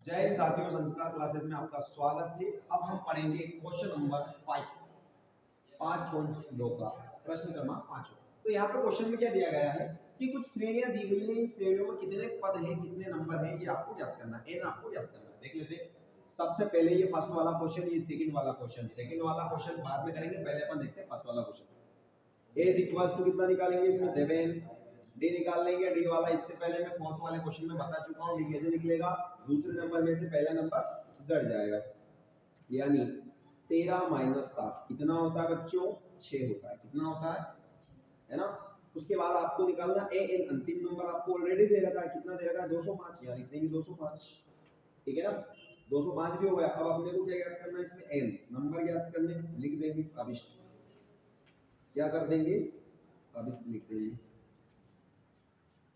जय हिंद साथियों, संस्कार क्लासेस में आपका स्वागत है। अब हम पढ़ेंगे क्वेश्चन नंबर 5 5.2 का प्रश्न क्रमांक 5। तो यहाँ पे क्वेश्चन में क्या दिया गया है कि कुछ श्रेणियां दी गई हैं, इन श्रेणियों में कितने पद हैं, कितने नंबर हैं, ये आपको ज्ञात करना है। एन आपको ज्ञात करना है। देख लेते हैं। सबसे पहले ये फर्स्ट वाला क्वेश्चन, ये सेकंड वाला क्वेश्चन। सेकंड वाला क्वेश्चन बाद में करेंगे, पहले अपन देखते हैं फर्स्ट वाला question. a is equals to कितना निकालेंगे इसमें 7, डी निकाल लेंगे। डी वाला इससे पहले मैं फोर्थ वाले क्वेश्चन में बता चुका हूं, डी कैसे निकलेगा। दूसरे नंबर में से पहला नंबर घट जाएगा, यानी 13 माइनस 7 कितना होता है बच्चों, 6 होता है। कितना होता है ना। उसके बाद आपको निकालना ए एन, अंतिम नंबर आपको ऑलरेडी दे रखा है। कितना दे रखा है, 205। यहाँ लिख देंगे 205, ठीक है ना। 205 भी हो गया। अब अपने को क्या ज्ञात करना है, इसमें एन नंबर ज्ञात करने, लिख देंगे अभिष्ट। क्या कर देंगे, अभिष्ट लिख देंगे।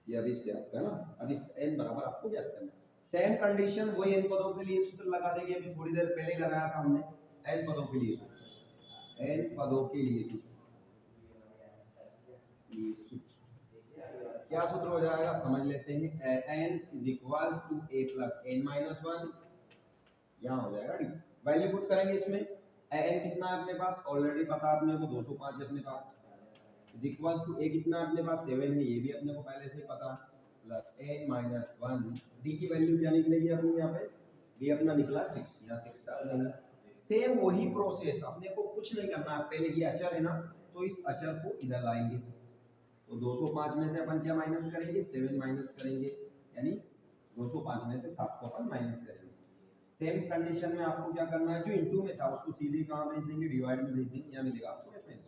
ये अभिष्ट है आपका ना, अभिष्ट एन बराबर आपको ज्ञात करना है। सेम कंडीशन वही एन पदों के लिए सूत्र लगा देंगे, अभी थोड़ी देर पहले लगाया था हमने। एन पदों के लिए सूत्र, एन पदों के लिए सूत्र, ये सूत्र क्या सूत्र हो जाएगा समझ लेते हैं। N is equals to a plus n minus 1। यहाँ हो जाएगा डी। वैल्यू पुट करेंगे इसमें। एन कितना है अपने पास, ऑलरेडी पता अपने को 205 है अपने पास। इज इक्वल्स टू ए कितना अपने पास 7 है, ये भी अपने को पहले से ही पता, प्लस एन माइनस 1। डी की वैल्यू क्या निकलेगी अपनी, यहाँ पे डी अपना निकला 6, यहाँ 6 डाल देंगे। सेम वही प्रोसेस, अपने को कुछ नहीं करना है। पहले ये अचर है ना, तो इस अचर को इधर लाएंगे। तो 205 में से अपन क्या माइनस करेंगे, 7 माइनस करेंगे, यानी 205 में से 7 को अपन माइनस करेंगे। सेम कंडीशन में आपको क्या करना है, जो इनटू में था उसको सीधे कहाँ भेज देंगे, डिवाइड में भेज देंगे, यहाँ मिलेगा आपको रेफरेंस।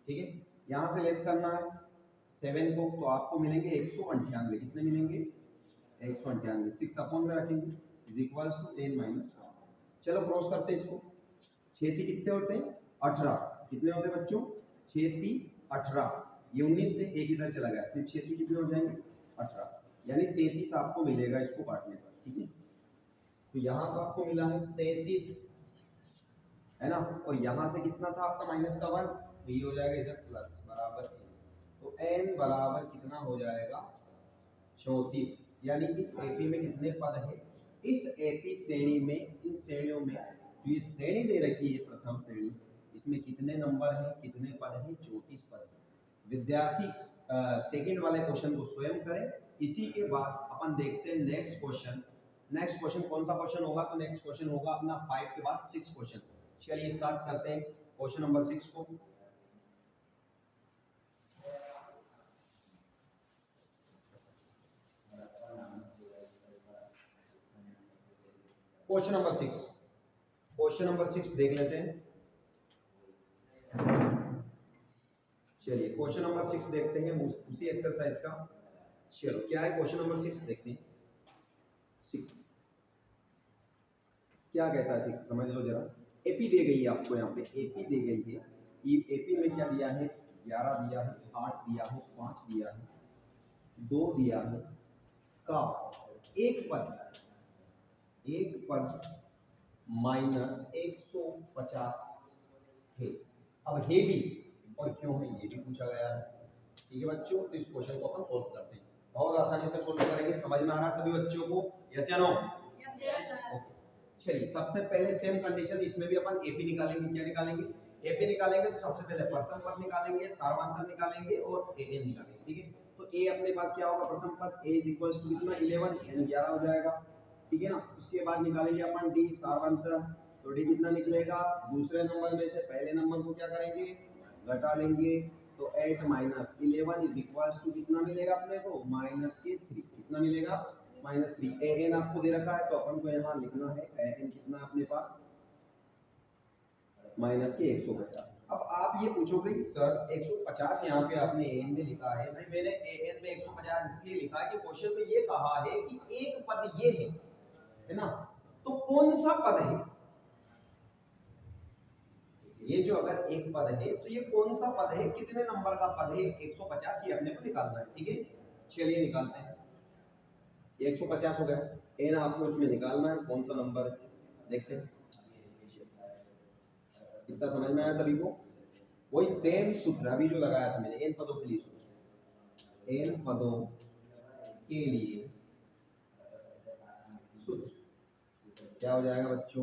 ठीक है, यहाँ से लेस करना है 7 को, तो आपको मिलेंगे 198। कितने मिलेंगे, 198। 6 अपॉन में रखेंगे, is equals to n minus 1। चलो क्रॉस करते हैं इसको। 6 3 कितने होते हैं, 18। कितने होते हैं बच्चों, 6 3 18। ये 19 थे, एक इधर चला गया, फिर 6 3 कितने हो जाएंगे 18, यानी 33 आपको मिलेगा इसको काटने पर। ठीक है, तो यहाँ तो आपको मिला है 33, है ना। और यहाँ से कितना था आपका माइनस का 1, तो ये हो जाएगा इधर प्लस बराबर n। तो n बराबर कितना हो जाएगा 34। यानी इस एपी में कितने पद है, इस एपी श्रेणी में, इन श्रेणियों में जो ये श्रेणी दे रखी है प्रथम श्रेणी, इसमें कितने नंबर हैं, कितने पद हैं, 34 पद। विद्यार्थी सेकंड वाले क्वेश्चन को स्वयं करें। इसी के बाद अपन देखते हैं नेक्स्ट क्वेश्चन। नेक्स्ट क्वेश्चन कौन सा क्वेश्चन होगा, तो नेक्स्ट क्वेश्चन होगा अपना 5 के बाद 6 क्वेश्चन। चलिए स्टार्ट करते हैं क्वेश्चन नंबर 6 को। क्वेश्चन नंबर 6, क्वेश्चन नंबर 6 देख लेते हैं। चलिए क्वेश्चन नंबर 6 देखते हैं, उसी एक्सरसाइज का। चलो क्या है क्वेश्चन नंबर 6 देखते हैं। 6 क्या कहता है, 6 समझ लो जरा। एपी दे गई है आपको, यहाँ पे एपी दे गई है। एपी में क्या दिया है, 11 दिया है, 8 दिया है, 5 दिया है, 2 दिया है का एक पद माइनस 150 है। अब है भी और क्यों है ये भी पूछा गया है। ठीक है बच्चों, तो इस क्वेश्चन को अपन सोल्व करते हैं। बहुत आसानी से सोल्व करेंगे, समझ में आ रहा है सभी बच्चों को, यस या नो। चलिए सबसे पहले सेम कंडीशन, इसमें भी अपन एपी निकालेंगे। क्या निकालेंगे, एपी निकालेंगे। तो सबसे पहले प्रथम पद निकालेंगे, सार्वधातुक निकालेंगे और एएन निकालेंगे। ठीक है, तो ए अपने पास क्या होगा, प्रथम पद a इज इक्वल्स टू कितना 11, यानी 11 हो जाएगा। ठीक है ना। उसके बाद निकालेंगे अपन डी सार्वधातुक, तो डी कितना निकलेगा, दूसरे नंबर में से पहले नंबर को क्या करेंगे, घटा लेंगे। तो 8 माइनस 11 इज इक्वल्स टू कितना मिलेगा अपने को, माइनस के 3। कितना मिलेगा, माइनस 3। एन आपको दे रखा है, तो अपन को यहाँ लिखना है एन कितना अपने पास, माइनस के 150। अब आप ये पूछोगे कि सर 150 यहाँ पे आपने एन में लिखा है। भाई मैंने एन में 150 इसलिए लिखा है कि क्वेश्चन में ये कहा है कि एक पद ये है ना, तो कौन सा पद है ये, जो अगर एक पद है तो ये कौन सा पद है, कितने नंबर का पद है, 150 ये अपने को निकालना है। ठीक है, चलिए निकालते हैं। 150 हो गया, एन आपको इसमें निकालना है, कौन सा नंबर है देखते हैं। इतना समझ में आया सभी को। वही सेम सूत्र अभी जो लगाया था मैंने, एन पदों के लिए सूत्र, एन पदों के लिए सूत्र क्या हो जाएगा बच्चों,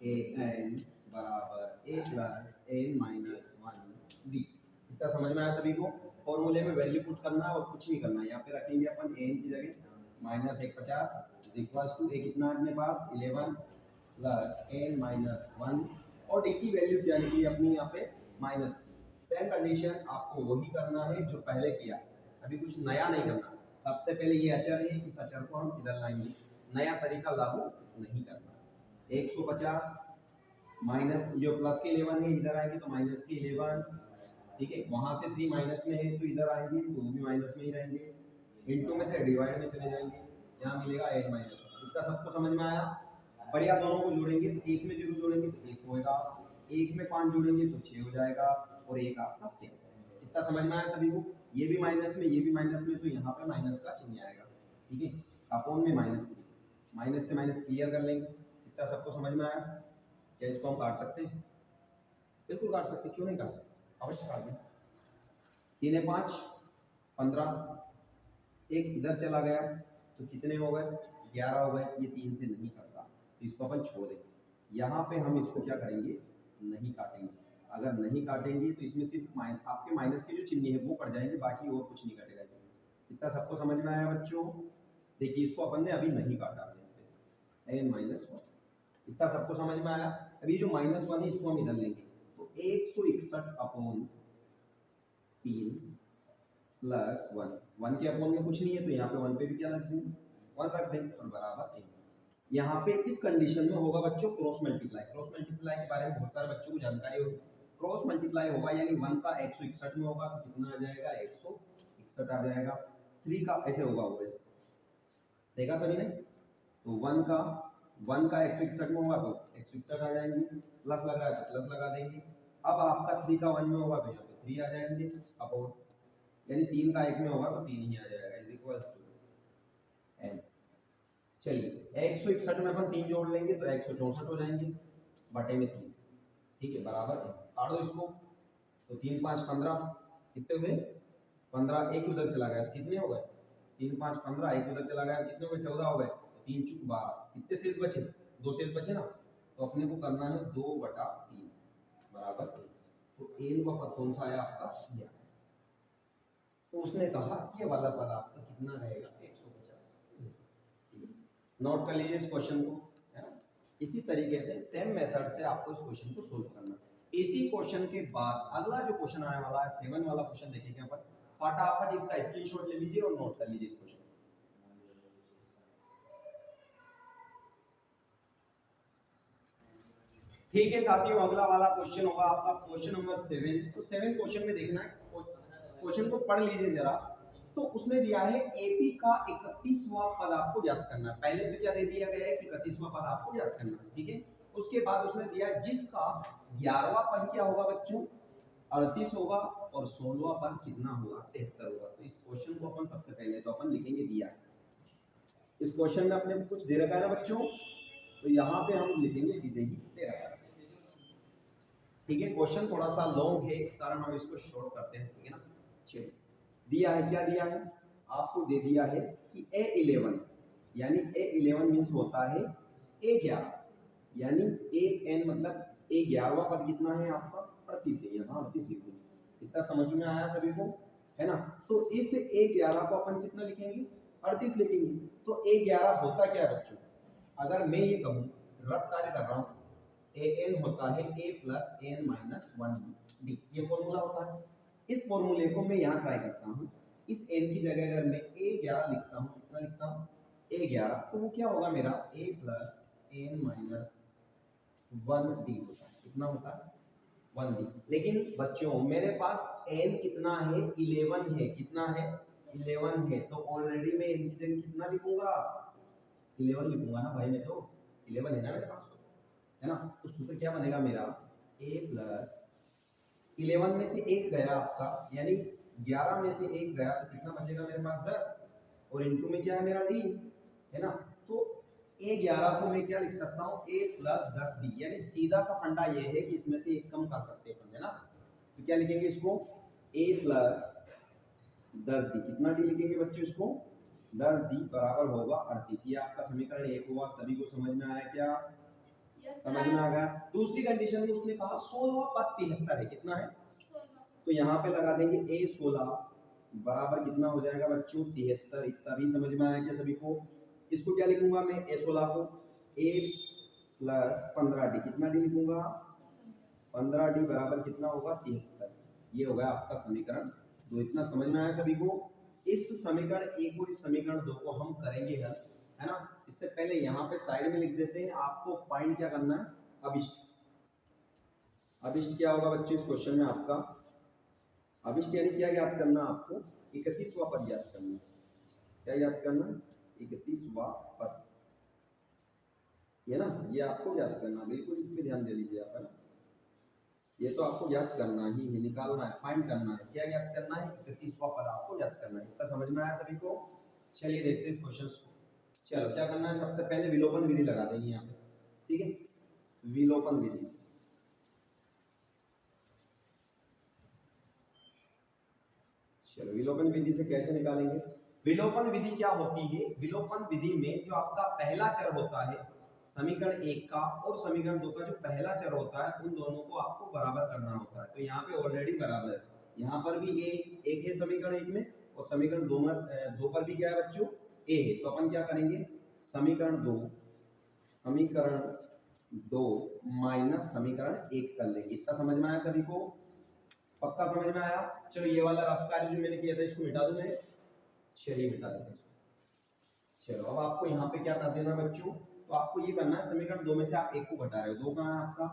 ए एन बराबर a plus n minus one d. इतना समझ में आया सभी को। फॉर्मूले में वैल्यू पुट करना है और कुछ नहीं करना है। यहाँ पे रखेंगे अपन एन की जगह माइनस 150 इज इक्वल टू ए कितना अपने पास 11 प्लस एन माइनस वन और डी की वैल्यू क्या निकली अपनी यहाँ पे -3। सेम कंडीशन आपको वही करना है जो पहले किया, अभी कुछ नया नहीं करना। सबसे पहले ये अचर है, इस अचर को हम इधर लाएंगे, नया तरीका लागू नहीं करना। 150 माइनस जो प्लस के 11 है इधर आएंगे तो माइनस के 11, ठीक है। वहां से 3 माइनस में है तो इधर आएंगे तो भी माइनस में ही रहेंगे। इनटू में थे डिवाइड में चले जाएंगे, यहाँ मिलेगा n माइनस। इतना सबको समझ में आया। बढ़िया, दोनों को जोड़ेंगे तो एक में 0 जोड़ेंगे तो 1 होएगा, एक में 5 जोड़ेंगे तो 6 हो जाएगा और एक आपका 6। इतना समझ में आया सभी को। ये भी माइनस में, ये भी माइनस में, तो यहाँ पे माइनस का चिन्ह आएगा, ठीक है। अपॉन में -3, माइनस से माइनस क्लियर कर लेंगे। इतना सबको समझ में आया। क्या इसको हम काट सकते हैं? बिल्कुल काट सकते, क्यों नहीं काट सकते, अवश्य काट दें। 3 है 5 15, एक इधर चला गया तो कितने हो गए 11 हो गए। ये 3 से नहीं करता तो इसको अपन छोड़ देंगे। यहाँ पे हम इसको क्या करेंगे, नहीं काटेंगे। अगर नहीं काटेंगे तो इसमें सिर्फ आपके माइनस के जो चिन्ह है वो कट जाएंगे, बाकी और कुछ नहीं कटेगा इसमें। इतना सबको समझ में आया बच्चों? देखिए इसको अपन ने अभी नहीं काटा, n माइनस वन। इतना सबको समझ में आया। अभी जो -1 है इसको हम इधर लेंगे तो 161 अपॉन 3 प्लस 1, 1 के अपॉन में कुछ नहीं है तो यहाँ पे 1 पे भी क्या रख देंगे, 1 रख देंगे और बराबर 1। यहाँ पे इस कंडीशन में होगा बच्चों क्रॉस मल्टीप्लाई। क्रॉस मल्टीप्लाई के बारे में बहुत सारे बच्चों को जानकारी होगी। क्रॉस मल्टीप्लाई होगा यानी 1 का 161 में होगा तो कितना आ जाएगा 161 आ जाएगा। 3 का ऐसे होगा, वो ऐसे देखा सभी ने। तो 1 का 161 में होगा तो 161 आ जाएंगे, प्लस लग रहा है तो प्लस लगा देंगे। अब आपका 3 का 1 में होगा तो यहाँ पे 3 आ जाएंगे अपॉन, यानी 3 का 1 में होगा तो 3 ही आ जाएगा इज इक्वल टू n। चलिए 161 में अपन 3 जोड़ लेंगे तो 164 हो जाएंगे बटे में 3, ठीक है, बराबर है। काट दो इसको तो 3 5 15 कितने हुए 15, एक उधर चला गया कितने हो गए 3 5 15, एक उधर चला गया कितने हुए 14 हो गए, 3 चुक 12, कितने शेष बचे 2 शेष बचे ना, तो अपने को करना है 2/3 बराबर 1। तो n का पद कौन सा आया आपका यह। तो उसने कहा कि ये वाला पद आपका कितना रहेगा 150। नोट कर लीजिए इस क्वेश्चन को, है ना। इसी तरीके से सेम मेथड से आपको इस क्वेश्चन को सोल्व करना है। इसी क्वेश्चन के बाद अगला जो क्वेश्चन आने वाला है 7 वाला क्वेश्चन देखेंगे अपन। फटाफट इसका स्क्रीनशॉट ले लीजिए और नोट कर लीजिए इस क्वेश्चन। ठीक है साथियों, अगला वाला क्वेश्चन होगा आपका क्वेश्चन नंबर 7। तो 7 क्वेश्चन में देखना है, क्वेश्चन को पढ़ लीजिए जरा। तो उसने दिया है एपी का 31वां पद आपको ज्ञात करना है। पहले तो क्या दे दिया गया है कि 31वां पद आपको ज्ञात करना है, ठीक है। उसके बाद उसने दिया जिसका 11वां पद क्या होगा बच्चों 38 होगा और 16वां पद कितना होगा 73 होगा। तो इस क्वेश्चन को अपन सबसे पहले तो अपन लिखेंगे दिया। इस क्वेश्चन में अपने कुछ दे रखा है ना बच्चों, तो यहाँ पे हम लिखेंगे सीधे ही दे रखा है, ठीक है। क्वेश्चन थोड़ा सा लॉन्ग है इस कारण हम इसको शॉर्ट करते हैं, ठीक है ना। चलिए दिया है, क्या दिया है आपको, दे दिया है कि A11 यानी A11 मींस होता है A11 यानी AN मतलब A11वां पद कितना है आपका 38 है, यहाँ 38 लिख देंगे। इतना समझ में आया सभी को, है ना। तो इस A11 को अपन कितना लिखेंगे 38 लिखेंगे। तो A11 होता क्या है बच्चों, अगर मैं ये कहूँ रफ कार्य कर रहा हूँ, AN होता है A plus N minus 1D, ये फॉर्मूला होता है। इस फॉर्मूले को मैं यहाँ ट्राई करता हूँ, इस n की जगह अगर मैं A11 लिखता हूँ, कितना लिखता हूँ A11, तो वो क्या होगा मेरा A plus N minus 1D होता है। कितना होता है 1D। लेकिन बच्चों मेरे पास n कितना है 11 है, कितना है 11 है, तो ऑलरेडी मैं n की जगह कितना लिखूंगा 11 लिखूंगा ना भाई, मैं तो 11 है ना मेरे पास, तो है ना। तो सूत्र क्या बनेगा मेरा A प्लस 11 में से एक गया आपका, यानी 11 में से एक गया तो कितना बचेगा मेरे पास 10, और इनटू में क्या है मेरा d, है ना। तो A11 को मैं क्या लिख सकता हूँ A प्लस 10D, यानी सीधा सा फंडा ये है कि इसमें से एक कम कर सकते हैं, है ना। तो क्या लिखेंगे इसको A प्लस 10D, कितना D लिखेंगे बच्चों इसको 10d बराबर होगा 38। ये आपका समीकरण 1 हुआ। सभी को समझ में आया क्या? समझ में आ गया। दूसरी कंडीशन में उसने कहा 16 पर 73 है। कितना है? 16। तो यहाँ पे लगा देंगे a16 बराबर कितना हो जाएगा बच्चों? 73। इतना भी समझ में आया क्या सभी को? इसको क्या लिखूंगा मैं? a16 को a प्लस 15d। कितना d लिखूंगा? 15d बराबर कितना होगा? 73। ये होगा आपका समीकरण 2। इतना समझ में आया सभी को? इस समीकरण 1 और इस समीकरण 2 को हम करेंगे हल, है ना। इससे पहले यहाँ पे साइड में लिख देते हैं। आपको फाइंड क्या करना है? अभिष्ट। अभिष्ट क्या होगा बच्चों इस क्वेश्चन में आपका? अभिष्ट यानी क्या ज्ञात करना? आपको 31वां पद ज्ञात करना। क्या ज्ञात करना? 31वां पद, ये ना, ये आपको ज्ञात करना। बिल्कुल इस पे ध्यान दे लीजिए आप, है ना। ये तो आपको ज्ञात करना ही है, निकालना है, फाइंड करना है। क्या ज्ञात करना है? 31वां पद आपको ज्ञात करना है। इतना समझ में आया सभी को? चलिए देखते हैं इस क्वेश्चन को। चलो क्या करना है? सबसे पहले विलोपन विधि लगा देंगे यहाँ पे, ठीक है। विलोपन विधि से चलो विलोपन विधि से कैसे निकालेंगे? विलोपन विधि क्या होती है? विलोपन विधि में जो आपका पहला चर होता है समीकरण 1 का और समीकरण 2 का, जो पहला चर होता है उन दोनों को आपको बराबर करना होता है। तो यहाँ पे ऑलरेडी बराबर है। यहाँ पर भी एक है समीकरण 1 में, और समीकरण 2 पर भी क्या है बच्चों? ए है। तो अपन क्या करेंगे? समीकरण 2 माइनस समीकरण 1 कर लेंगे। इतना समझ में आया सभी को? पक्का समझ में आया? चलो ये वाला रफ कार्य जो मैंने किया था इसको मिटा दूं मैं। चलिए मिटा देते हैं इसको। चलो अब आपको यहाँ पे क्या कर देना बच्चों? तो आपको ये करना है, समीकरण 2 में से आप 1 को घटा रहे हो। 2 कहाँ है आपका?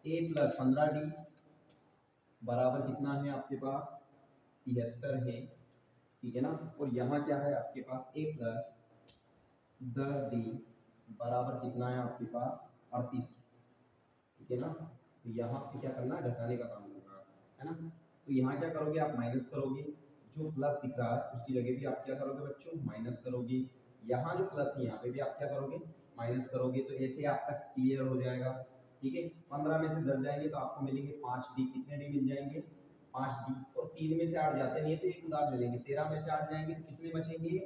a प्लस 15d बराबर कितना है आपके पास? 73 है, ठीक है ना। और यहाँ क्या है आपके पास? a प्लस 10d बराबर कितना है आपके पास? 38, ठीक है ना। तो यहाँ पे क्या करना है? घटाने का काम करना है ना। तो यहाँ क्या करोगे आप? माइनस करोगे। जो प्लस दिख रहा है उसकी जगह भी आप क्या करोगे बच्चों? माइनस करोगे। यहाँ जो प्लस है यहाँ पे भी आप क्या करोगे? माइनस करोगे। तो ऐसे आपका क्लियर हो जाएगा, ठीक है। 15 में से 10 जाएंगे तो आपको मिलेंगे 5d। कितने डी मिल जाएंगे? 5d। और 3 में से 8 जाते नहीं है तो एक उधार ले लेंगे। 13 में से 8 जाएंगे तो कितने बचेंगे?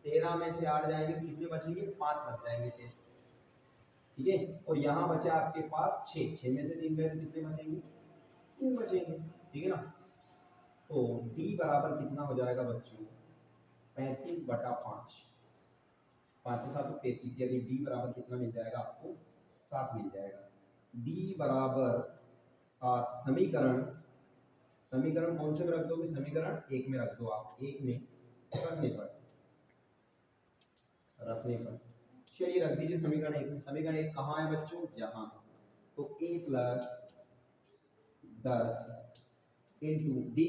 13 में से 8 जाएंगे तो कितने बचेंगे? 5 बच जाएंगे शेष, ठीक है। और यहाँ बचा आपके पास 6। 6 में से 3 गए तो कितने बचेंगे? 3 बचेंगे, ठीक है ना। तो d बराबर कितना हो जाएगा बच्चों? 35/5। 5 से 7 35, यानी d बराबर कितना मिल जाएगा आपको? 7 मिल जाएगा। d बराबर 7। समीकरण कौन से में रख दोगे? समीकरण 1 में रख दो आप। 1 में रखने पर चलिए रख दीजिए समीकरण 1 में। समीकरण 1 कहाँ है बच्चों? यहाँ। तो a प्लस 10 इंटू डी,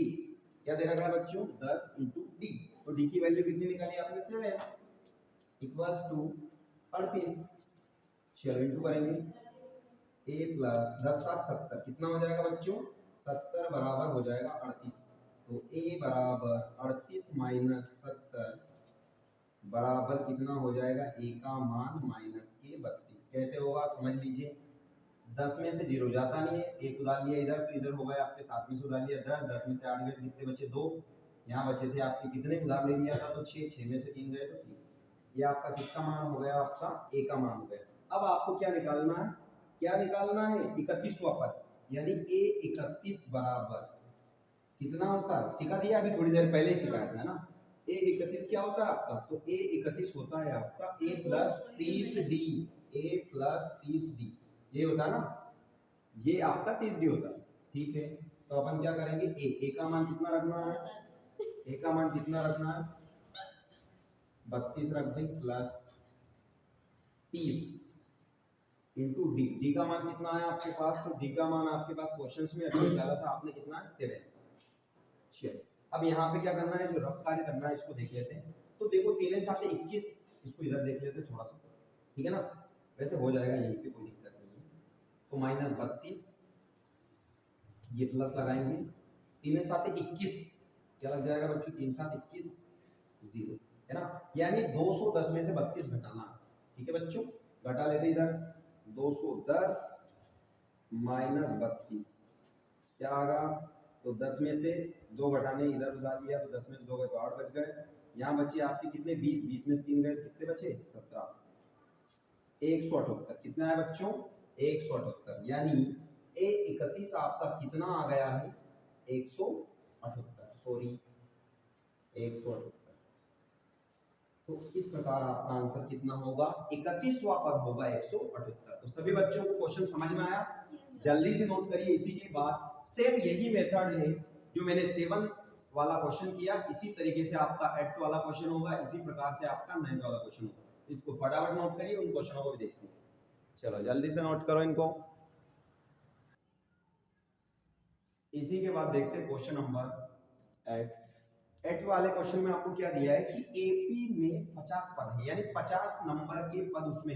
क्या दे रखा है बच्चों? 10 इंटू डी। तो डी की वैल्यू कितनी निकाली आपने? 7 इक्वल्स टू 38। चलो इंटू करेंगे। a प्लस 10 7 70, कितना हो जाएगा बच्चों? 70 बराबर हो जाएगा 38। तो a बराबर 38 माइनस 70 बराबर कितना हो जाएगा? a का मान माइनस के 32। कैसे होगा समझ लीजिए। 10 में से 0 जाता नहीं है, एक उधार लिया इधर तो इधर हो गया आपके 7 में से उधार लिया 10। 10 में से 8 गए तो कितने बचे? 2। यहाँ बचे थे आपके कितने? उधार ले लिया था तो 6। 6 में से 3 गए तो 3। ये आपका किसका मान हो गया? आपका a का मान हो गया। अब आपको क्या निकालना है? क्या निकालना है? 31वां पद, यानी a 31 बराबर कितना होता है? सिखा दिया अभी थोड़ी देर पहले ही सिखाया था ना। a 31 क्या होता है आपका? तो a 31 होता है आपका a plus 30d। a plus 30d ये होता है ना, ये आपका 30d होता है, ठीक है। तो अपन क्या करेंगे? a का मान कितना रखना है? a का मान कितना रखना है? 32 रख दें प्लस 30 इंटू डी। डी का मान कितना है आपके पास? तो डी का मान आपके पास क्वेश्चंस में अभी निकाला था आपने, कितना है? 7। चलिए अब यहाँ पे क्या करना है? जो रफ कार्य करना है इसको देख लेते हैं। तो देखो 3 7 21, इसको इधर देख लेते हैं थोड़ा सा, ठीक है ना। वैसे हो जाएगा यहीं पे, कोई दिक्कत नहीं है। तो माइनस 32, ये प्लस लगाएंगे। 3 7 21 क्या लग जाएगा बच्चों? 3 7 21 0, है ना। यानी 210 में से 32 घटाना, ठीक है बच्चों। घटा लेते इधर। 210 माइनस 32 क्या आएगा? तो 10 में से 2 घटाने इधर उधार लिया तो 10 में से 2 गए तो 8 बच गए। यहाँ बची आपके कितने 20, 20 में से 3 गए कितने बचे 17, 178 कितना है बच्चों 178, यानी A31 आपका कितना आ गया है 178, सॉरी 178। तो इस प्रकार आपका आंसर कितना होगा 31वां पद होगा 178। तो सभी बच्चों को क्वेश्चन समझ में आया, जल्दी से नोट करिए। इसी के बाद सेम यही मेथड है जो मैंने 7 वाला क्वेश्चन किया, इसी तरीके से आपका 8th वाला क्वेश्चन होगा, इसी प्रकार से आपका 9th वाला क्वेश्चन होगा। इसको फटाफट नोट करिए, उन क्वेश्चनों को भी देखते हैं। चलो जल्दी से नोट करो इनको। इसी के बाद देखते हैं क्वेश्चन नंबर 8। 8 वाले क्वेश्चन में आपको क्या दिया है कि एपी में 50 पद है, यानी 50 नंबर के पद उसमें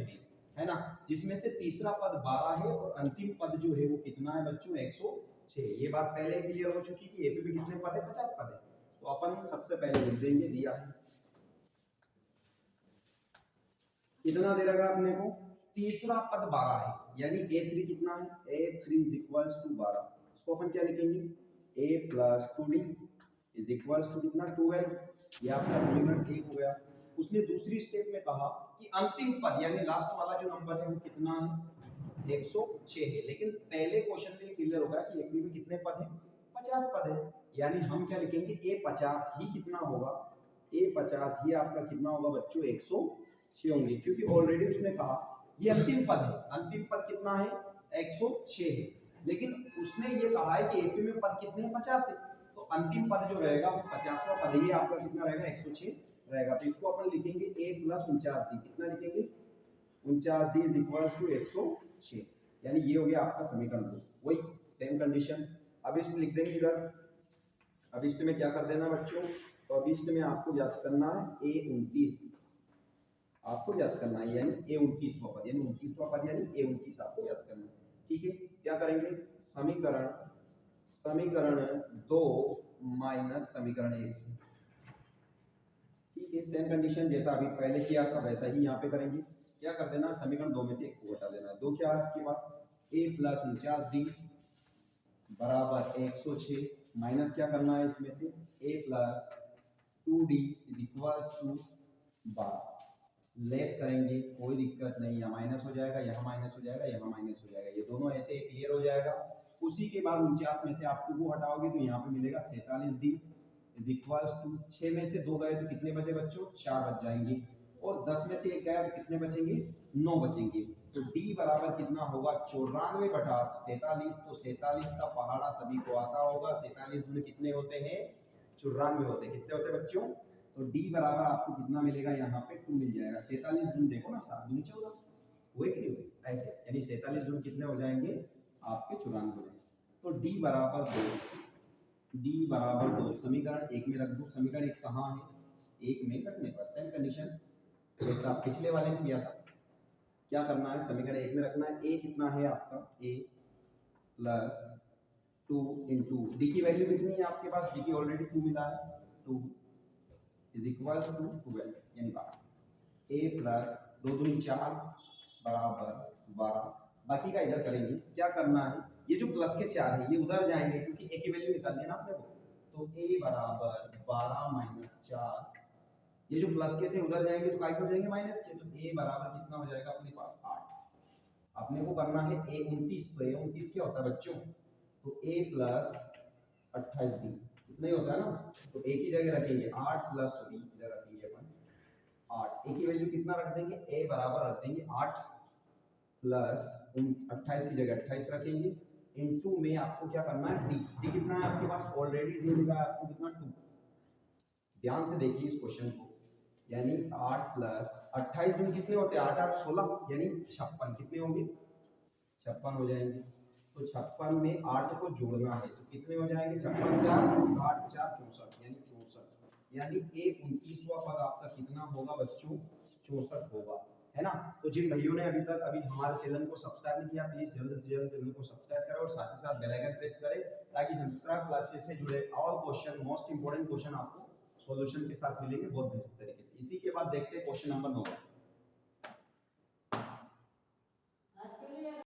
है ना, जिसमें से तीसरा पद 12 है और अंतिम पद जो है वो कितना है बच्चों 106। ये बात पहले क्लियर हो चुकी कि एपी में कितने पद है 50 पद है। तो अपन सबसे पहले लिख देंगे, दिया है कितना दे रखा अपने को, तीसरा पद 12 है, यानी A3 कितना है A3 इज इक्वल्स टू 12। इसको अपन क्या लिखेंगे A plus 2D is equals to कितना 12। ये आपका समीकरण ठीक हो गया। उसने दूसरी स्टेप में कहा कि अंतिम पद यानी लास्ट वाला जो नंबर है वो कितना है 106 है, लेकिन पहले क्वेश्चन में क्लियर होगा कि एपी में कितने पद है 50 पद है, यानी हम क्या लिखेंगे A50 ही कितना होगा A50 ही आपका कितना होगा बच्चों 106 होंगे, क्योंकि ऑलरेडी उसने कहा ये अंतिम पद है, अंतिम पद कितना है 106 है, लेकिन उसने ये कहा है कि एपी में पद कितने हैं 50 है, तो अंतिम पद जो रहेगा वो 50वां पद ही आपका कितना रहेगा 106 रहेगा। तो इसको अपन लिखेंगे A प्लस 49D, कितना लिखेंगे 49D इज इक्वल्स टू 106, यानी ये हो गया आपका समीकरण 2। वही सेम कंडीशन अभिष्ट लिख देंगे इधर। अभिष्ट में क्या कर देना बच्चों, तो अभिष्ट में आपको याद करना है A29, आपको याद करना है यानी A29वां पद, यानी 29वां पद यानी A29 आपको याद करना है। ठीक है, क्या करेंगे समीकरण 2 माइनस समीकरण 1 से। ठीक है, सेम कंडीशन जैसा अभी पहले किया था वैसा ही यहाँ पे करेंगे। क्या कर देना समीकरण 2 में से 1 को हटा देना है। 2 क्या है आपके पास A प्लस 49D बराबर 106 माइनस क्या करना है इसमें से A plus 2D is equals to 12, less करेंगे कोई दिक्कत नहीं, यहाँ माइनस हो जाएगा, यहाँ माइनस हो जाएगा, यहाँ माइनस हो जाएगा, ये दोनों ऐसे क्लियर हो जाएगा। उसी के बाद 49 में से आप 2 को हटाओगे तो यहाँ पे मिलेगा 47D इज इक्वल्स टू 6 में से 2 गए तो कितने बचे बच्चों 4 बच जाएंगे, और 10 में से 1 गया तो कितने बचेंगे 9 बचेंगे। तो D बराबर कितना होगा 94/47। तो 47 का पहाड़ा सभी को आता होगा, 47 गुणे कितने होते हैं 94 होते हैं, कितने होते हैं बच्चों। तो D बराबर आपको कितना मिलेगा यहाँ पे 2 मिल जाएगा। 47 गुण देखो ना 7 गुणे 14 हुए कि नहीं हुए ऐसे, यानी 47 गुण कितने हो जाएंगे आपके 94 हो जाएंगे। तो D बराबर 2 समीकरण 1 में रख दो। समीकरण 1 कहाँ है 1 में रखने पर सेम कंडीशन जैसा पिछले वाले में किया था। क्या करना है समीकरण 1 में रखना है। A कितना है आपका A प्लस 2 इंटू डी की वैल्यू कितनी है आपके पास, डी की ऑलरेडी 2 मिला है 2 इज इक्वल्स टू 12 यानी 12। A प्लस 2 दूनी 4 बराबर 12। बाकी का इधर करेंगे। क्या करना है ये जो प्लस के 4 है ये उधर जाएंगे क्योंकि A की वैल्यू निकालनी है ना अपने को। तो A बराबर 12 माइनस 4, ये जो प्लस के थे उधर जाएंगे तो काय हो जाएंगे माइनस के। तो A बराबर कितना हो जाएगा अपने पास 8। अपने को करना है A29, तो A29 क्या होता है बच्चों, तो A प्लस 28D इतना ही होता है ना। तो A की जगह रखेंगे 8 प्लस इधर रखेंगे अपन 8। A की वैल्यू कितना रख देंगे A बराबर रख देंगे 8 प्लस 28 की जगह 28 रखेंगे, इनटू में आपको क्या करना है D कितना है आपके पास ऑलरेडी D मिला है आपको कितना 2। ध्यान से देखिए इस क्वेश्चन को, यानी 8 प्लस 28 में कितने होते हैं 8 8 16 यानी 56 कितने होंगे 56 हो जाएंगे। तो 56 में 8 को जोड़ना है तो कितने हो जाएंगे 56 4 60 4 64 यानी 64, यानी A29वां पद आपका कितना होगा बच्चों 64 होगा, है ना। तो जिन भाइयों ने अभी हमारे चैनल को सब्सक्राइब नहीं किया प्लीज जल्द से जल्द चैनल को सब्सक्राइब करें और साथ ही साथ बेल आइकन प्रेस करें ताकि सब्सक्राइब क्लासेस से जुड़े all question most important question आपको सॉल्यूशन के साथ मिलेंगे बहुत बेहतर तरीके से। इसी के बाद देखते हैं क्वेश्चन नंबर 9।